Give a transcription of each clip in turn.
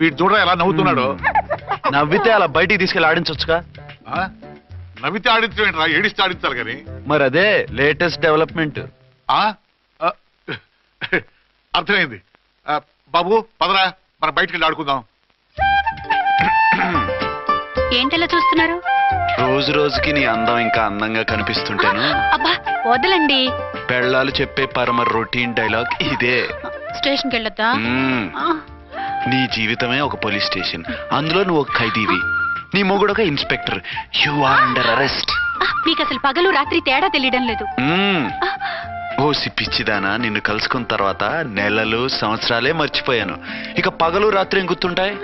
వీడు చూడరా ఎలా నవ్వుతున్నాడు. నవ్వితే అలా బయటికి తీసుకెళ్ళి ఆడించవచ్చుగా. నవ్వితే ఆడించా, ఏడిస్తే ఆడించాలి కానీ. మరి అదే లేటెస్ట్ డెవలప్మెంట్. అర్థమైంది. బాబు పదరా, మనం బయటికి వెళ్ళి ఆడుకుందాం. ఏంటలా చూస్తున్నారు? రోజు రోజుకి నీ అందం ఇంకా అందంగా కనిపిస్తుంటాను. అబ్బా వదలండి. పెళ్ళాలు చెప్పే పరమ రొటీన్ డైలాగ్ ఇదే. స్టేషన్కి వెళ్ళొద్దా? నీ జీవితమే ఒక పోలీస్ స్టేషన్, అందులో నువ్వు ఒక ఖైదీవి, నీ మొగుడు ఒక inspector. You are under arrest. మీకు అసలు పగలు రాత్రి తేడా తెలియడం లేదు. ఓ సిప్పిచ్చిదానా, నిన్ను కలుసుకున్న తర్వాత నెలలు సంవత్సరాలే మర్చిపోయాను. ఇక పగలు రాత్రి ఏం గుర్తుంటాయి?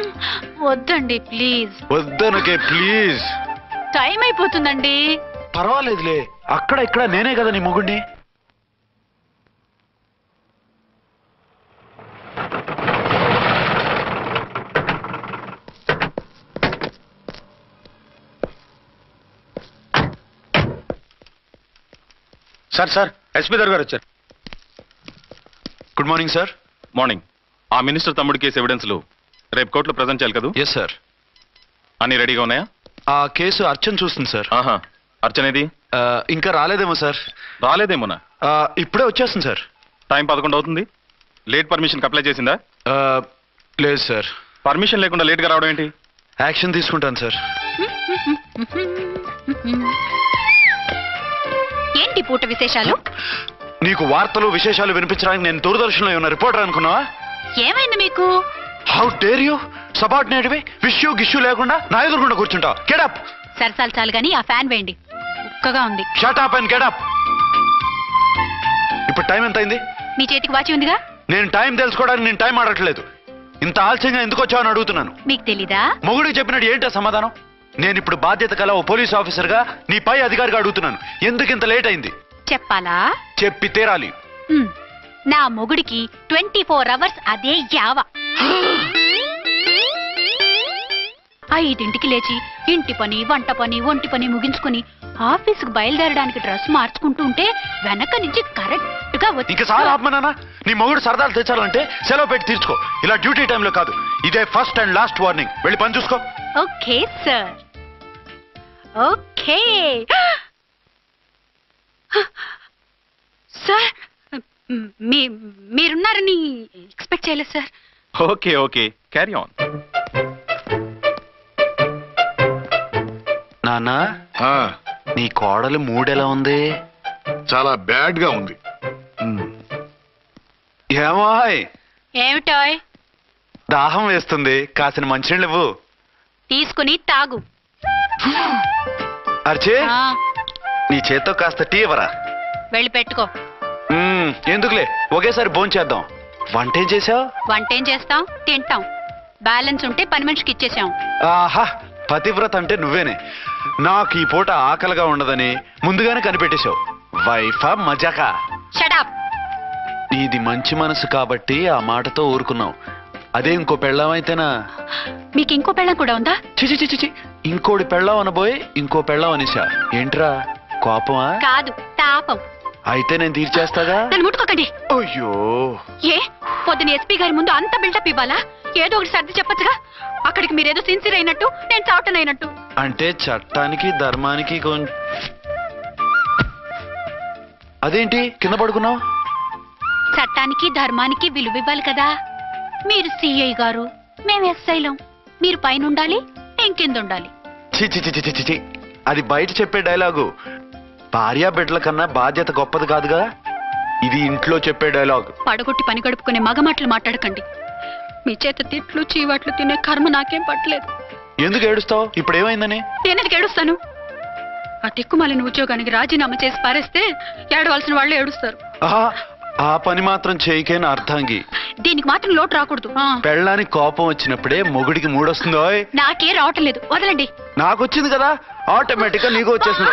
వద్దండి ప్లీజ్. వద్దనకే ప్లీజ్. టైం అయిపోతుందండి. పర్వాలేదులే, అక్కడ ఇక్కడ నేనే కదా నీ మొగుడిని. సార్ సార్ ఎస్పీ గారు వచ్చారు. Good morning sir. మార్నింగ్. ఆ మినిస్టర్ తమ్ముడి కేసు ఎవిడెన్స్లు రేపు కోర్టులో ప్రజెంట్ చేయాలి కదా? Yes sir. అన్ని రెడీగా ఉన్నాయా? ఆ కేసు అర్చన చూస్తుంది సార్. అర్చనేది? ఇంకా రాలేదేమో సార్. రాలేదేమోనా? ఇప్పుడే వచ్చేస్తుంది సార్. టైం 11 అవుతుంది. లేట్ పర్మిషన్ అప్లై చేసిందా? లేదు సార్. పర్మిషన్ లేకుండా లేట్గా రావడం ఏంటి? యాక్షన్ తీసుకుంటాను సార్. ఏంటి పూట విశేషాలు? నీకు వార్తలు విశేషాలు వినిపించడానికి నేను దూరదర్శన్లో ఉన్న రిపోర్టర్ అనుకున్నావా? ఏమైంది మీకు? How dare you? సబార్డినేట్వి విష్యూ గిష్యూ లేకుండా నా ఎదురుకుండా కూర్చుంటావు. Get up. సరసాలు చాలు గానీ ఆ ఫ్యాన్ వేయండి, ఉక్కగా ఉంది. Shut up and get up. ఇప్పుడు టైం ఎంత అయింది? మీ చేతికి వాచి ఉందిగా. నేను టైం తెలుసుకోవడానికి నేను టైం ఆడట్లేదు. ఇంత ఆలస్యంగా ఎందుకు వచ్చావని అడుగుతున్నాను. మీకు తెలీదా? మొగుడికి చెప్పినట్టు ఏంటో సమాధానం? నేను ఇప్పుడు బాధ్యత కల ఓ పోలీస్ ఆఫీసర్ గా నీ పై అధికారిగా అడుగుతున్నాను, ఎందుకు ఇంత లేట్ అయింది? చెప్పాలా? చెప్పి తీరాలి. నా మొగుడికి 24 hours అదే యావ. 5ంటికి లేచి ఇంటి పని, వంట పని, ఒంటి పని ముగించుకుని ఆఫీసుకు బయలుదేరడానికి డ్రెస్ మార్చుకుంటూ ఉంటే వెనక నుంచి కరెక్ట్ గా వచ్చి. ఇంకా చాలా ఆత్మనానా, నీ మొగుడు సరదాలు తెచ్చాలంటే సెలవు పెట్టి తీర్చుకో. ఇలా డ్యూటీ టైంలో కాదు. ఇదే ఫస్ట్ అండ్ లాస్ట్ వార్నింగ్. వెళ్ళి పని చూసుకో. Okay sir. Okay sir. మీరున్నారని ఎక్స్పెక్ట్ చేయలేదు sir. Okay okay, carry on. నాన్నా, నీ కోడలు మూడెలా ఉంది? చాలా బ్యాడ్ గా ఉంది. ఏమాయ్? ఏమిటాయ్? దాహం వేస్తుంది, కాసిన మంచినీళ్ళు ఇవ్వు. తీసుకుని తాగు. అర్చే, నీ చేత్తో కాస్త టీ ఇవ్వరా? వెళ్ళి పెట్టుకో. ఎందుకులే, ఒకేసారి భోంచేద్దాం. వంటేం చేసావు? వంటేం చేస్తాం, తింటాం. బ్యాలెన్స్ ఉంటే పని మనిషికి ఇచ్చేసాం. ఆహా, పతివ్రత అంటే నువ్వేనే. నాకు ఈ పూట ఆకలిగా ఉండదని ముందుగానే కనిపెట్టేశావు. వైఫా మజాకా? Shut up. నీది మంచి మనసు కాబట్టి ఆ మాటతో ఊరుకున్నావు. అదే ఇంకో పెళ్ళాం అయితేనా? మీకు ఇంకో పెళ్ళం కూడా ఉందా? చిచి చిచి చి, ఇంకోటి పెళ్ళాం అనబోయి ఇంకో పెళ్ళాం అనేసా. ఏంట్రా కోపమా? కాదు, తాపం. అయితే నేను తీర్చేస్తాగా. నన్ను ముట్టుకోకండి. అయ్యో, ఏ పొద్దున ఎస్పీ గారి ముందు అంత బిల్డప్ ఇవ్వాలా? ఏదో ఒకటి సర్ది చెప్పచ్చుగా. అక్కడికి మీరేదో సిన్సియర్ అయినట్టు, నేను చావటం అయినట్టు. అంటే చట్టానికి ధర్మానికి అదేంటి కింద పడుకున్నావు? చట్టానికి ధర్మానికి విలువ ఇవ్వాలి కదా. మీరు సిఐ గారు, మేము ఎస్ఐలం. మీరు పైన ఉండాలి, నేను కింద ఉండాలి. చిచి చిచి చిచి చి, అది బయట చెప్పే డైలాగు. భార్యా బిడ్డల కన్నా బాధ్యత గొప్పది కాదుగా. ఇది ఇంట్లో చెప్పే డైలాగ్. పడగొట్టి పని గడుపుకునే మగమాటలు మాట్లాడకండి. మీ చేత తిట్లు చీవాట్లు తినే కర్మ నాకేం పట్టలేదు. ఎందుకు ఏడుస్తావు? ఇప్పుడు ఏమైందని? నేనెందుకు ఏడుస్తాను? ఆ తిక్కుమాలిన ఉద్యోగానికి రాజీనామా చేసి పారేస్తే ఏడవలసిన వాళ్ళే ఏడుస్తారు. ఆ పని మాత్రం చేయకేన అర్థంగి. దీనికి మాత్రం లోటు రాకూడదు. పెళ్ళానికి కోపం వచ్చినప్పుడే మొగుడికి మూడొస్తుందో? నాకే రావటం లేదు, వదలండి. నాకు వచ్చింది కదా, ఆటోమేటిక్ గా నీకు వచ్చేసింది.